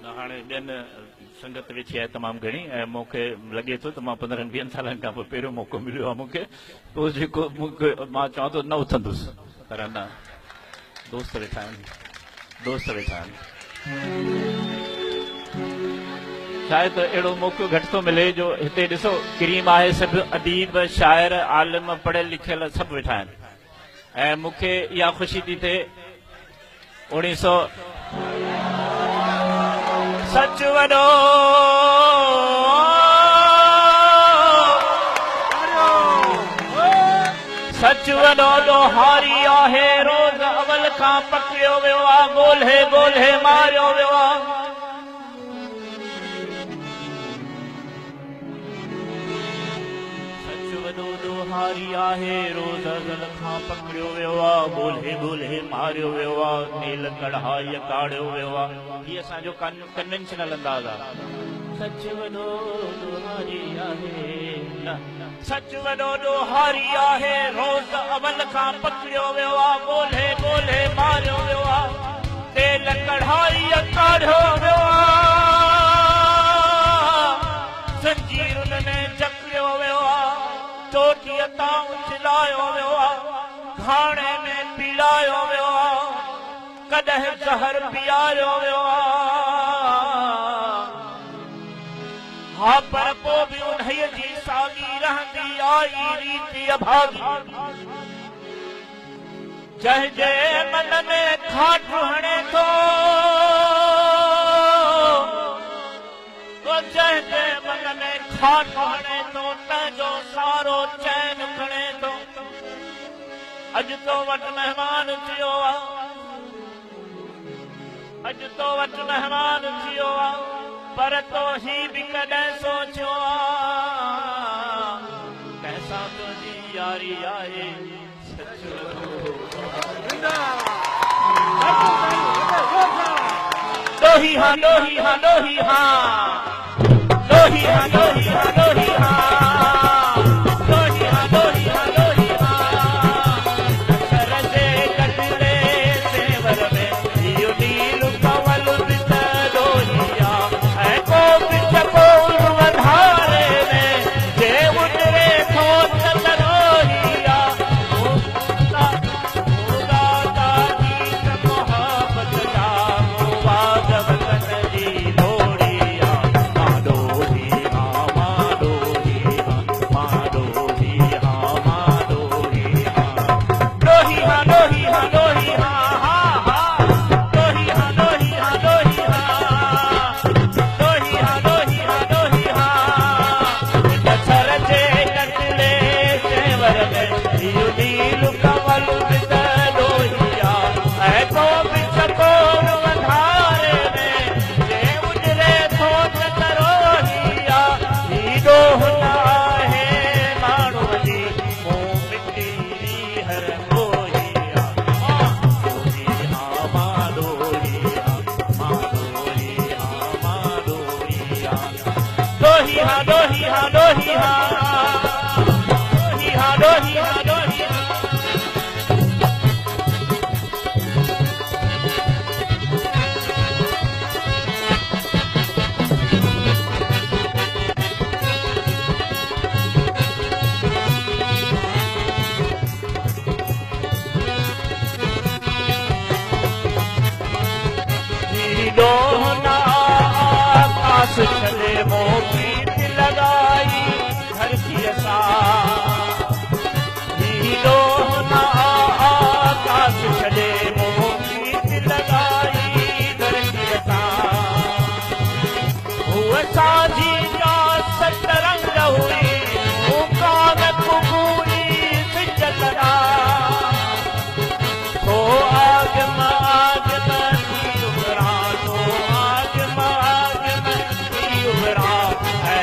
हाणे ॿियनि संगत वेठी आहे तमामु घणी ऐं मूंखे लॻे थो त मां 15-20 सालनि खां पोइ पहिरियों मौक़ो मिलियो आहे मूंखे पोइ जेको मूंखे मां चवां थो न उथंदुसि पर न दोस्त वेठा आहिनि शायदि अहिड़ो मौक़ो घटि थो मिले जो हिते ॾिसो करीम आहे सभु अदीब शाइर आलिम पढ़ियल लिखियल सभु वेठा आहिनि ऐं मूंखे इहा ख़ुशी थी थिए 1900 सच वॾो ॾोहारी आहे रोज़ अवल खां पकड़ियो वियो आहे ॻोल्हे ॻोल्हे मारियो वियो आहे सच वॾो ॾोहारी आहे रोज़ अवल खां पकड़ियो वियो आहे ॻोल्हे ॻोल्हे मारियो वियो आहे नील कढ़ाई काढ़ियो वियो आहे हीअ असांजो कन्वेंशनल अंदाज़ आहे सच वॾो ॾोहारी आहे सच वॾो ॾोहारी आहे रोज़ अवल खां पकड़ियो वियो आहे ॻोल्हे ॻोल्हे मारियो वियो आहे तेल कढ़ाई काढ़ियो वियो आहे संजीरुनि में जकड़ियो वियो आहे चोटीअ तां उछलायो वियो आहे घाणे में पीड़ायो वियो आहे कॾहिं ज़हर पीआरियो वियो आहे हा पर पोइ बि उन्हीअ जी साॻी रहंदी आई रीति अभागी जंहिंजे मन में खाट हणे थो जंहिंजे मन में खाट हणे थो तंहिंजो सारो चैन खणे थो अॼु तो वटि महिमान थियो आहे अॼु तो वटि महिमान थियो आहे पर तो ही भी कॾहिं सोचियो कैसा तुझी यारी आहे लोही हाँ लोही हाँ लोही हाँ लोही हाँ लोही हाँ लोही हाँ लोही हाँ लोही हाँ लोही हाँ सरदे कटले सेवर में इयो नील कवल बित लोहिया वधारे में जे उतरे थो तरोहिया मोहब्बत जा वादवतन जी लोड़िया माडोही हाँ माडोही हाँ माडोही हाँ माडोही हाँ लोही हाँ लोही हाँ लोही हाँ हाँ हाँ लोही हाँ लोही हाँ लोही हाँ लोही हाँ लोही हाँ लोही हाँ सर जे कटले सेवर में इयो नील कवल बित लोहिया ऐं को बिच कोन वधारे में जे उजरे थो तरोहिया ही ॾोह न आहे माण्हूअ जी मूं मिटी हर लोहिया लोही हाँ मां लोही हाँ मां लोही हाँ मां लोही हाँ लोही हाँ लोही हाँ लोही हाँ लोही हाँ लोही हाँ लोही हाँ ॾोह न आकाश छॾे मोती लगाई धरती ॾोह न आकाश छॾे मोती लगाई धरती हूअ साझी जा सत रंग हुई कान कुबूरी सिज लड़ा तो आग माग में उभरा तो आग माग में उभरा है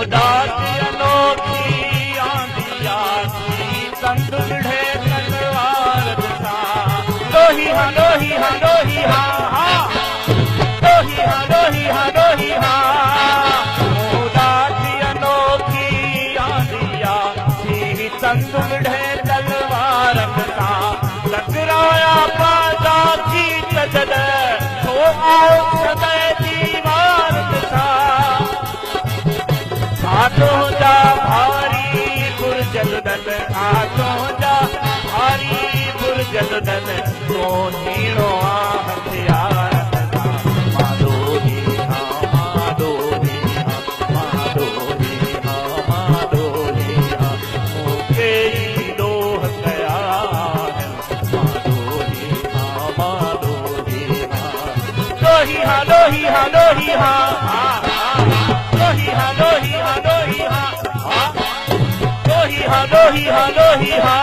मोदात अनोखी आंदिया की तंद विढ़े तलवार दिशा लोही हा लोही हा लोही हा लोही हा लोही हा लोही हा मोदात अनोखी आंदिया की तंद विढ़े तलवार दिशा टकराया पादा की तजद हो आओ सदै दीवार दिशा हाथों जा भारी गुरजलदन हाथों जा भारी गुरजलदन तो हीरो हथियार माधोरी हाँ माधोरी हाँ माधोरी हाँ माधोरी हाँ मुझे लोह गया है माधोरी हाँ माधोरी हाँ लोही हाँ लोही हाँ लोही हाँ लोही हाँ लोही हाँ लोही हाँ लोही हाँ लोही हाँ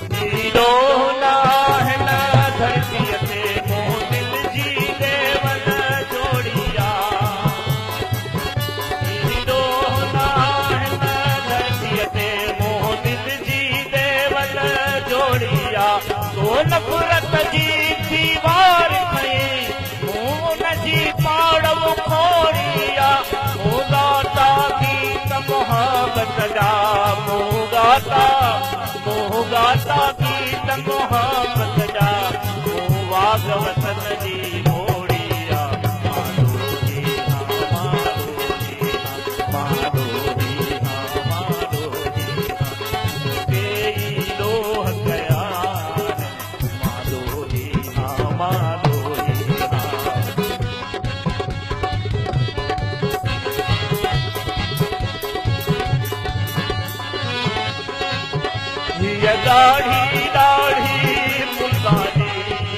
डोला है ना धरती से मोदिल जी देवल जोड़िया डोला है ना धरती से मोदिल जी देवल जोड़िया तो नफरत जी दीवार खई मोन जी पाड़व खोड़िया मोगाता गीत मोहब्बत जा मोगाता गीत मोहब्बत जा वागवतन जी मोड़िया माधोरी हाँ माधोरी हाँ माधोरी हाँ माधोरी हाँ तेरी लोह गया है माधोरी हाँ माधोरी हाँ ये दाढ़ी दाढ़ी मुल्तानी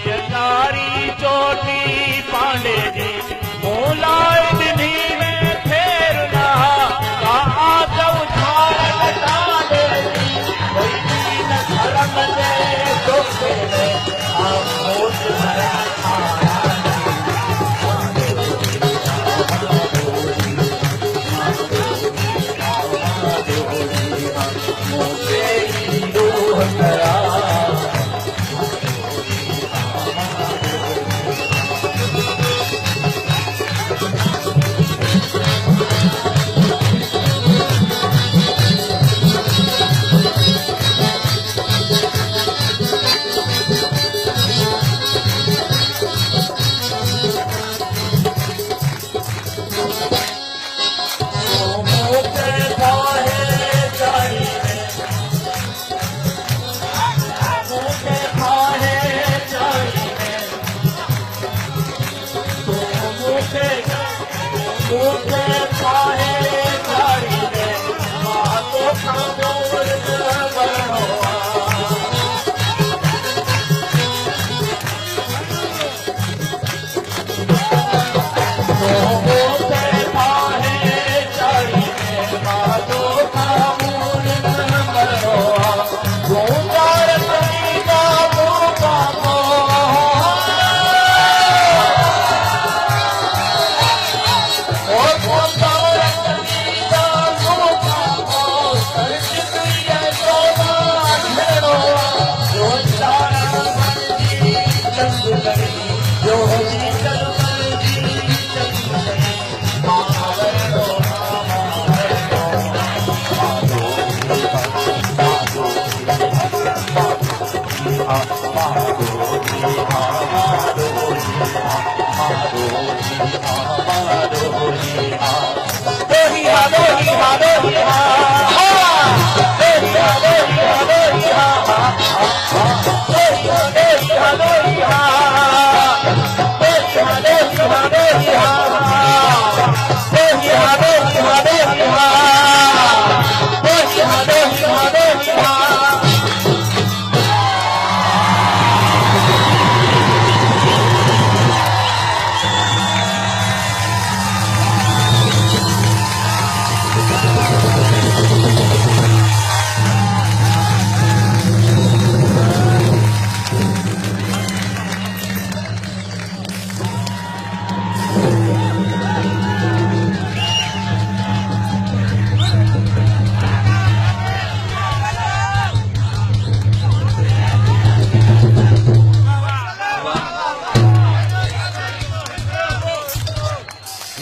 ये दाढ़ी चोटी पांडे जी मोलाए दिनी में फेरना कहा जब झाड़ डाले कोई दीन धर्म दे तो फेरे आप होश भरा Oh,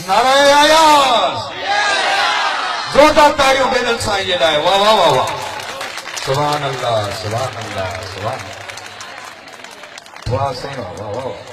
नारायण आया जोरदार ताड़ियों बेदल साईं जे लाइ वाह वाह वाह वाह सुभान अल्लाह सुभान अल्लाह सुभान वाह साईं वाह वाह वाह